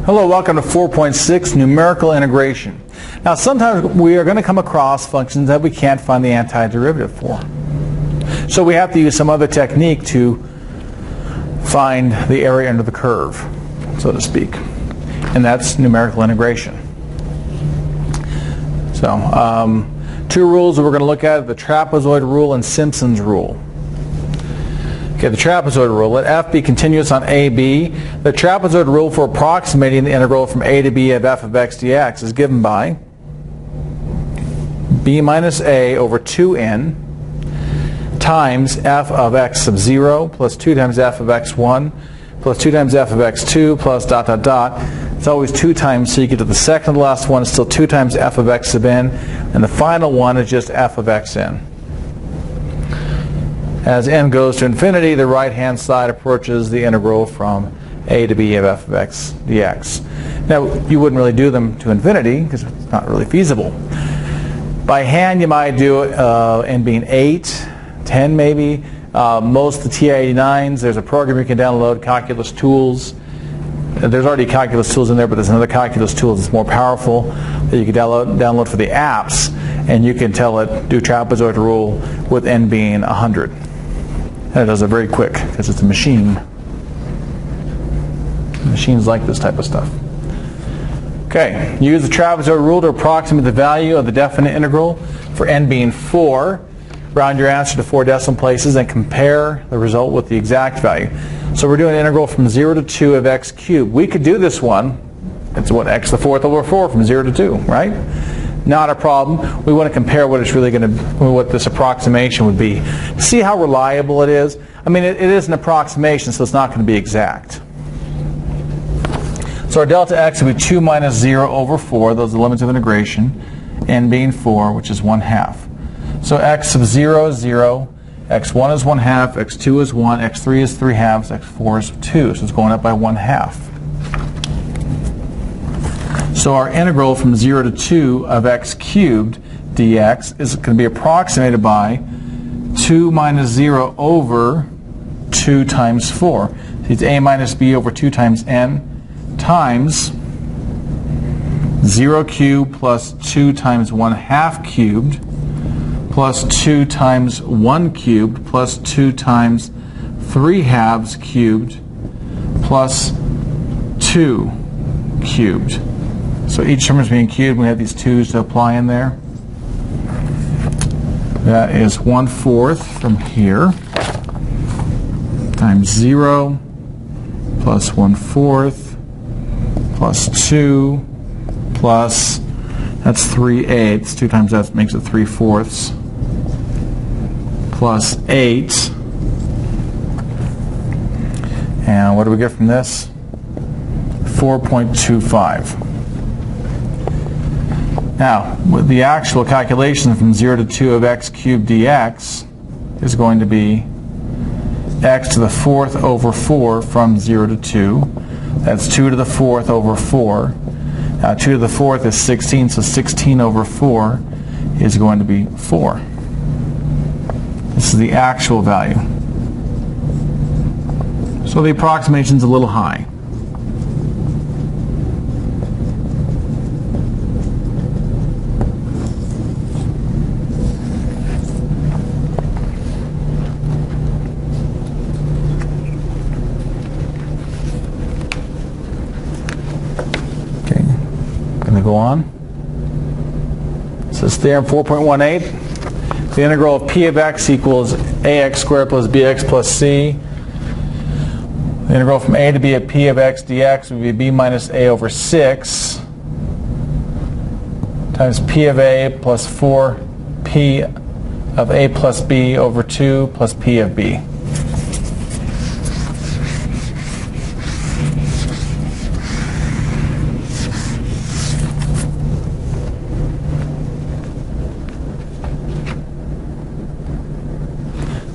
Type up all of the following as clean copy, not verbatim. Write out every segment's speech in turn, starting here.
Hello, welcome to 4.6, numerical integration. Now sometimes we are going to come across functions that we can't find the antiderivative for. So we have to use some other technique to find the area under the curve, so to speak. And that's numerical integration. So two rules that we're going to look at, the trapezoid rule and Simpsons rule. Okay, the trapezoid rule, let f be continuous on AB. The trapezoid rule for approximating the integral from a to b of f of x dx is given by b minus a over 2n times f of x sub 0 plus 2 times f of x1 plus 2 times f of x2 plus dot dot dot. It's always 2 times, so you get to the second to the last one, it's still 2 times f of x sub n, and the final one is just f of xn. As n goes to infinity, the right-hand side approaches the integral from a to b of f of x dx. Now, you wouldn't really do them to infinity because it's not really feasible. By hand, you might do it n being 8, 10 maybe. Most of the TI-89s, there's a program you can download, Calculus Tools. There's already Calculus Tools in there, but there's another Calculus Tool that's more powerful that you can download for the apps, and you can tell it, do trapezoid rule with n being 100. And it does it very quick because it's a machine. Machines like this type of stuff. Okay, use the trapezoid rule to approximate the value of the definite integral for n being 4. Round your answer to 4 decimal places and compare the result with the exact value. So we're doing an integral from 0 to 2 of x cubed. We could do this one. It's what, x to the 4th over 4 from 0 to 2, right? Not a problem. We want to compare what it's really going to, what this approximation would be. See how reliable it is? I mean, it is an approximation, so it's not going to be exact. So our delta x would be 2 minus 0 over 4. Those are the limits of integration. N being 4, which is 1/2. So x sub 0 is 0. x1 is 1/2. x2 is 1. x3 is 3/2. x4 is 2. So it's going up by 1/2. So our integral from 0 to 2 of x cubed dx is going to be approximated by 2 minus 0 over 2 times 4. So it's a minus b over 2 times n times 0 cubed plus 2 times 1/2 cubed plus 2 times 1 cubed plus 2 times 3/2 cubed plus 2 cubed. So each term is being cubed. We have these 2's to apply in there. That is 1/4 from here times 0 plus 1/4 plus 2 plus, that's 3/8. 2 times that makes it 3/4 plus 8. And what do we get from this? 4.25. Now, with the actual calculation from 0 to 2 of x cubed dx is going to be x to the 4th over 4 from 0 to 2. That's 2 to the 4th over 4. Now 2 to the 4th is 16, so 16 over 4 is going to be 4. This is the actual value. So the approximation is a little high. Go on. So it's theorem 4.18. The integral of p of x equals ax squared plus bx plus c. The integral from a to b of p of x dx would be b minus a over 6 times p of a plus 4p of a plus b over 2 plus p of b.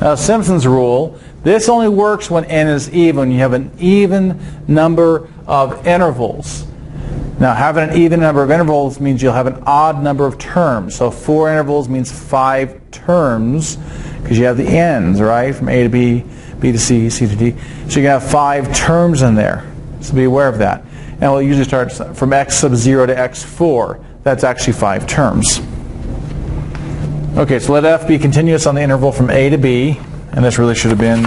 Now, Simpsons rule, this only works when n is even. You have an even number of intervals. Now, having an even number of intervals means you'll have an odd number of terms. So 4 intervals means 5 terms because you have the n's, right? From A to B, B to C, C to D. So you have 5 terms in there. So be aware of that. and we'll usually start from x sub 0 to x4. That's actually 5 terms. Okay, so let f be continuous on the interval from a to b, and this really should have been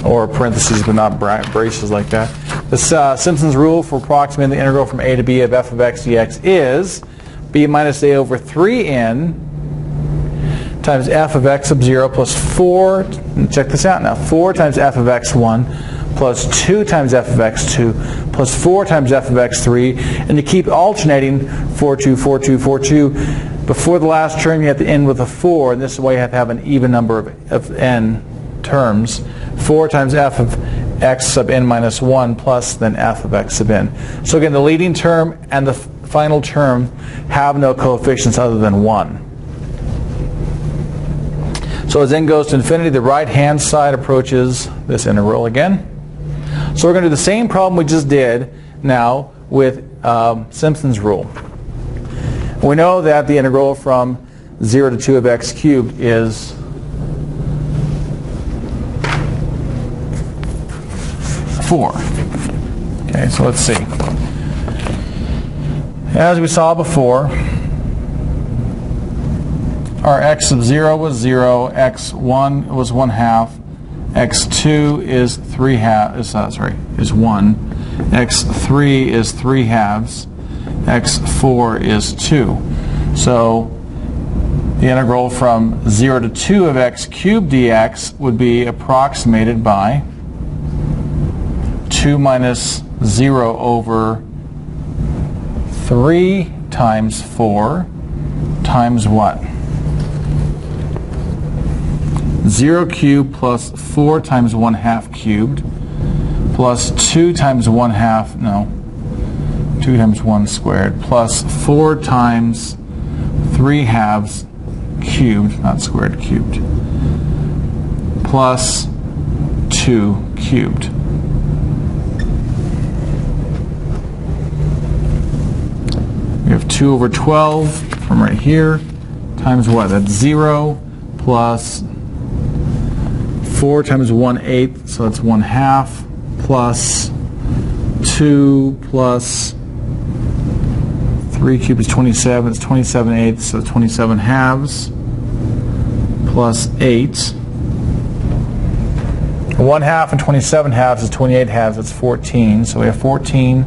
or parentheses, but not braces like that. The Simpsons rule for approximating the integral from a to b of f of x dx is b minus a over 3n times f of x sub 0 plus 4, and check this out now, 4 times f of x1 plus 2 times f of x2 plus 4 times f of x3, and you keep alternating 4, 2, 4, 2, 4, 2. Before the last term you have to end with a 4, and this is why you have to have an even number of n terms. 4 times f of x sub n minus 1 plus then f of x sub n. So again, the leading term and the final term have no coefficients other than 1. So as n goes to infinity, the right-hand side approaches this integral again. So we're going to do the same problem we just did now with Simpson's rule. We know that the integral from 0 to 2 of x cubed is 4. Okay, so let's see. As we saw before, our x sub 0 was 0, x1 was 1/2, x2 is 3/2, is 1, x3 is 3/2, x4 is 2. So the integral from 0 to 2 of x cubed dx would be approximated by 2 minus 0 over 3 times 4 times what? 0 cubed plus 4 times 1/2 cubed plus 2 times 1/2, no, 2 times 1 squared plus 4 times 3/2 cubed, not squared, cubed, plus 2 cubed. We have 2 over 12 from right here times what? That's 0 plus 4 times 1/8, so that's 1/2, plus 2 plus 3 cubed is 27, it's 27/8, so 27/2, plus 8. 1/2 and 27/2 is 28/2, that's 14, so we have 14,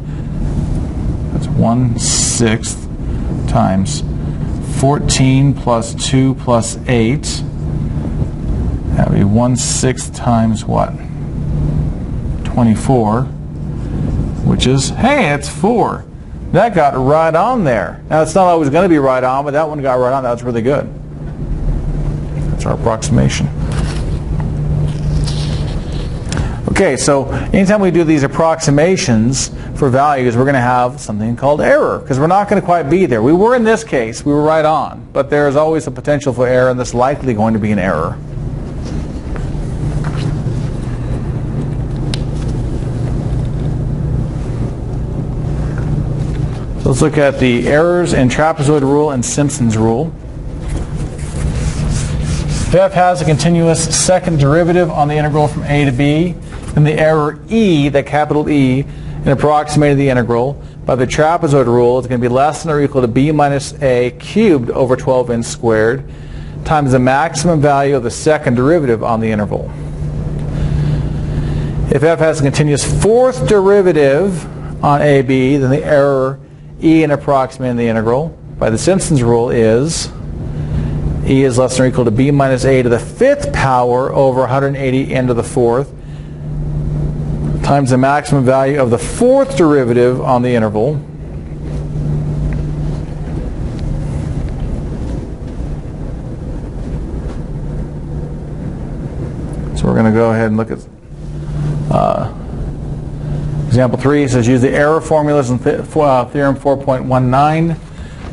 that's 1/6 times 14 plus 2 plus 8. That would be 1/6 times what? 24, which is, hey, it's 4. That got right on there. Now, it's not always going to be right on, but that one got right on. That's really good. That's our approximation. Okay, so anytime we do these approximations for values, we're going to have something called error, because we're not going to quite be there. We were in this case, we were right on, but there's always a potential for error, and that's likely going to be an error. So let's look at the errors in trapezoid rule and Simpson's rule. If f has a continuous second derivative on the integral from a to b, then the error e, that capital E, in approximating the integral by the trapezoid rule is going to be less than or equal to b minus a cubed over 12n squared times the maximum value of the second derivative on the interval. If f has a continuous fourth derivative on ab, then the error e in approximating the integral by the Simpsons rule is e is less than or equal to b minus a to the 5th power over 180 n to the 4th times the maximum value of the fourth derivative on the interval. So we're going to go ahead and look at example 3. It says use the error formulas in theorem 4.19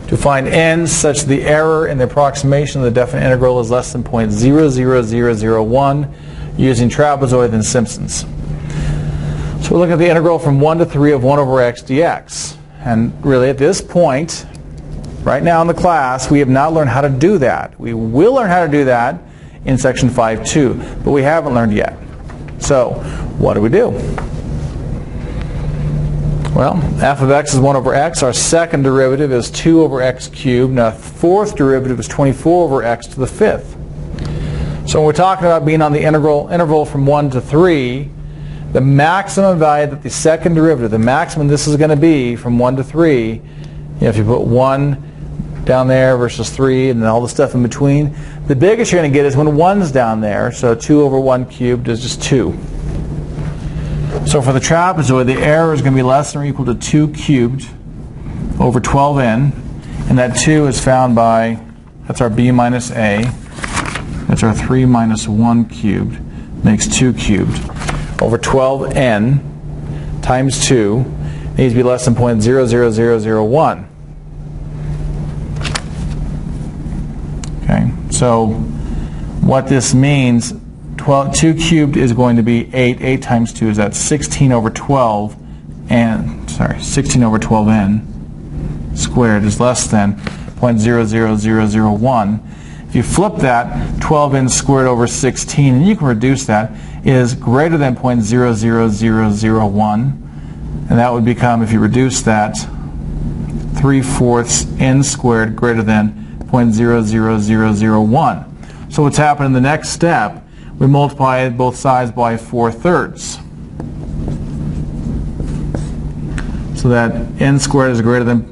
to find n such that the error in the approximation of the definite integral is less than 0.00001 using trapezoid and Simpsons. So we're looking at the integral from 1 to 3 of 1 over x dx. And really at this point, right now in the class, we have not learned how to do that. We will learn how to do that in section 5.2, but we haven't learned yet. So what do we do? Well, f of x is 1 over x. Our second derivative is 2 over x cubed. Now, fourth derivative is 24 over x to the fifth. So when we're talking about being on the interval from 1 to 3, the maximum value that the second derivative, the maximum this is going to be from 1 to 3, if you put 1 down there versus 3 and then all the stuff in between, the biggest you're going to get is when 1's down there. So 2 over 1 cubed is just 2. So for the trapezoid, the error is going to be less than or equal to 2 cubed over 12n. And that 2 is found by, that's our b minus a. That's our 3 minus 1 cubed. Makes 2 cubed. Over 12n times 2 needs to be less than 0.00001. Okay, so what this means, 2 cubed is going to be 8. 8 times 2 is that 16 over 12 and 16 over 12n squared is less than 0.00001. If you flip that, 12n squared over 16, and you can reduce that, is greater than 0.00001. And that would become, if you reduce that, 3/4 n squared greater than 0.00001. So what's happened in the next step, we multiply both sides by 4/3. So that n squared is greater than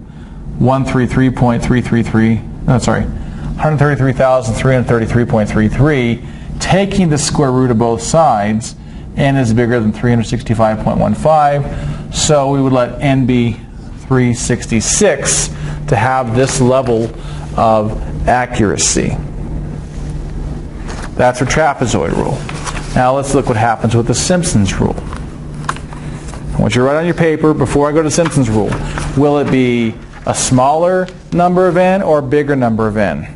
133,333.33. Taking the square root of both sides, n is bigger than 365.15, so we would let n be 366 to have this level of accuracy. That's our trapezoid rule. Now let's look what happens with the Simpsons rule. I want you to write on your paper, before I go to Simpsons rule, will it be a smaller number of n or a bigger number of n?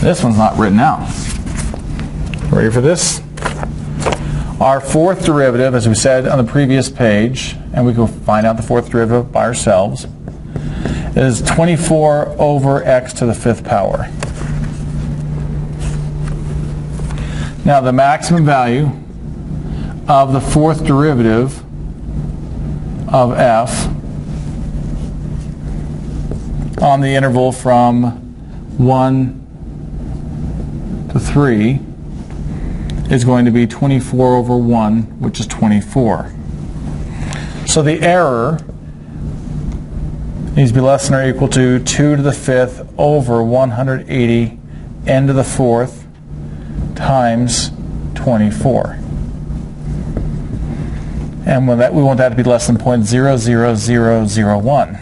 This one's not written out. Ready for this? Our fourth derivative, as we said on the previous page, and we can find out the fourth derivative by ourselves, is 24 over x to the fifth power. Now the maximum value of the fourth derivative of f on the interval from 1 to 3 is going to be 24 over 1, which is 24. So the error needs to be less than or equal to 2 to the fifth over 180 n to the fourth times 24. And when we want that to be less than 0.00001.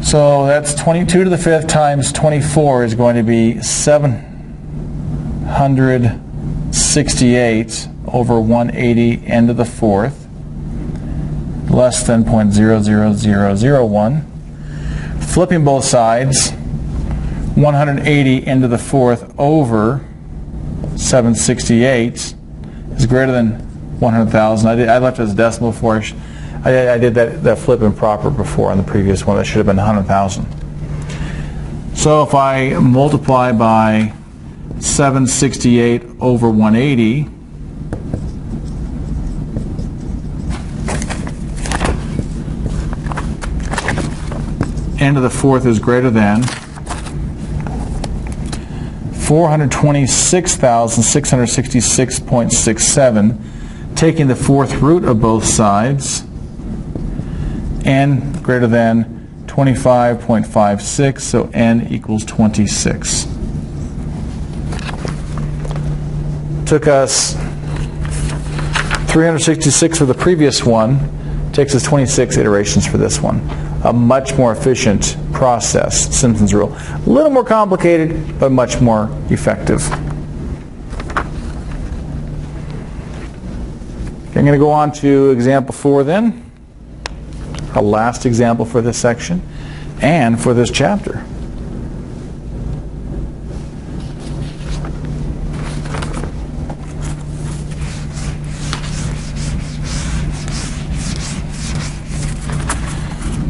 So that's 22 to the fifth times 24 is going to be 768 over 180 n to the fourth, less than 0.00001. Flipping both sides, 180 n to the fourth over 768 is greater than 100,000. I left it as a decimal before. I did that flip improper before on the previous one. That should have been 100,000. So if I multiply by 768 over 180, n to the fourth is greater than 426,666.67, taking the fourth root of both sides, n greater than 25.56, so n equals 26. Took us 366 for the previous one, takes us 26 iterations for this one. A much more efficient process, Simpsons rule. A little more complicated, but much more effective. Okay, I'm going to go on to example 4 then. Our last example for this section and for this chapter.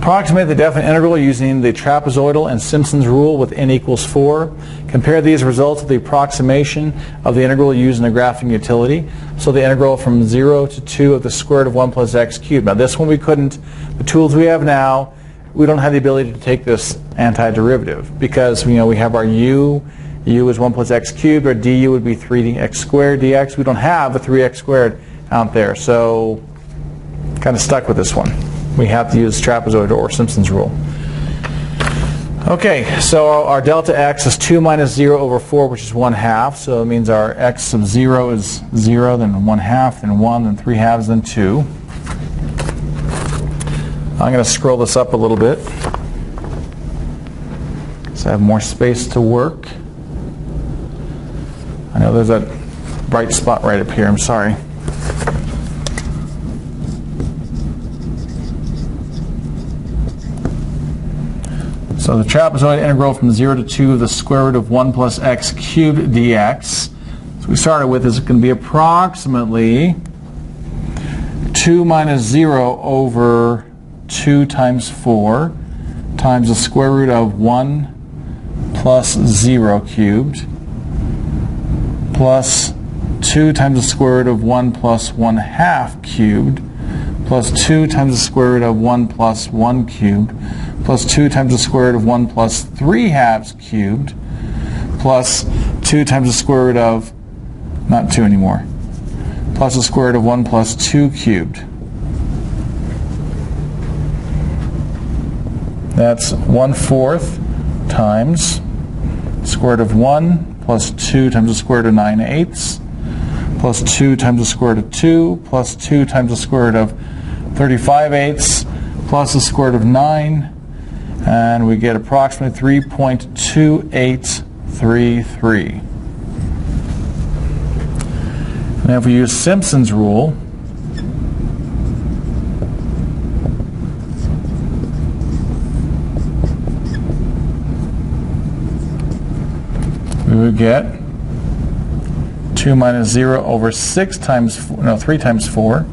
Approximate the definite integral using the trapezoidal and Simpsons rule with n equals 4. Compare these results with the approximation of the integral using the graphing utility. So the integral from 0 to 2 of the square root of 1 plus x cubed. Now this one we couldn't. The tools we have now, we don't have the ability to take this antiderivative because we have our u is 1 plus x cubed, or du would be 3x squared dx. We don't have a 3x squared out there, so kind of stuck with this one. We have to use trapezoid or Simpsons rule. Okay, so our delta x is 2 minus 0 over 4, which is 1/2. So it means our x sub 0 is 0, then 1/2, then 1, then 3/2, then 2. I'm going to scroll this up a little bit so I have more space to work. I know there's that bright spot right up here. I'm sorry. So the trapezoid integral from 0 to 2 of the square root of 1 plus x cubed dx. So we started with is going to be approximately 2 minus 0 over 2 times 4 times the square root of 1 plus 0 cubed plus 2 times the square root of 1 plus 1/2 cubed plus 2 times the square root of 1 plus 1 cubed plus 2 times the square root of 1 plus 3/2 cubed plus 2 times the square root of, not 2 anymore, plus the square root of 1 plus 2 cubed. That's 1/4 times square root of 1 plus 2 times the square root of 9/8 plus 2 times the square root of 2 plus 2 times the square root of 35/8 plus the square root of 9, and we get approximately 3.2833. Now if we use Simpsons rule, we would get 2 minus 0 over 3 times 4.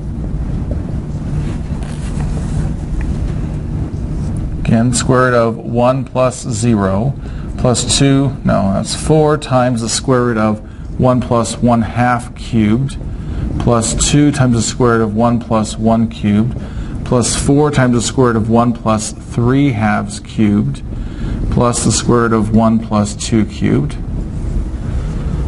Again, square root of 1 plus 0 plus 2, no, that's 4 times the square root of 1 plus 1/2 cubed plus 2 times the square root of 1 plus 1 cubed plus 4 times the square root of 1 plus 3/2 cubed plus the square root of 1 plus 2 cubed.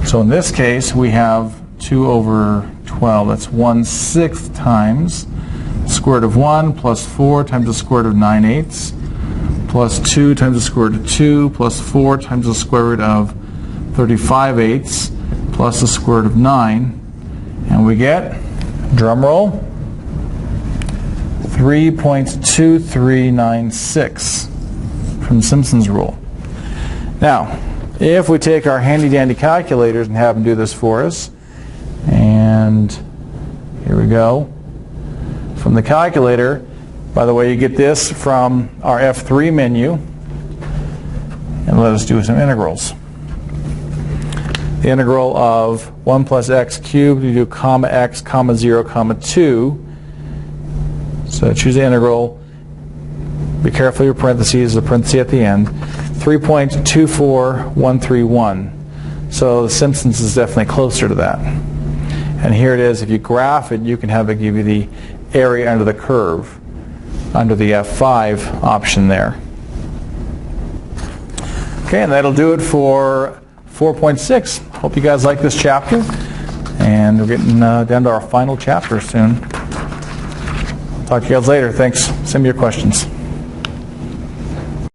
So in this case, we have 2 over 12. That's 1/6 times the square root of 1 plus 4 times the square root of 9/8 plus 2 times the square root of 2 plus 4 times the square root of 35/8 plus the square root of 9. And we get, drum roll, 3.2396 from Simpsons rule. Now, if we take our handy-dandy calculators and have them do this for us, and here we go, from the calculator, by the way, you get this from our F3 menu, and let us do some integrals. The integral of 1 plus x cubed, you do comma x, comma 0, comma 2. So choose the integral. Be careful of your parentheses, the parenthesis at the end. 3.24131. So the Simpsons is definitely closer to that. And here it is. If you graph it, you can have it give you the area under the curve, under the F5 option there. Okay, and that'll do it for 4.6. Hope you guys like this chapter. And we're getting down to our final chapter soon. Talk to you guys later. Thanks. Send me your questions.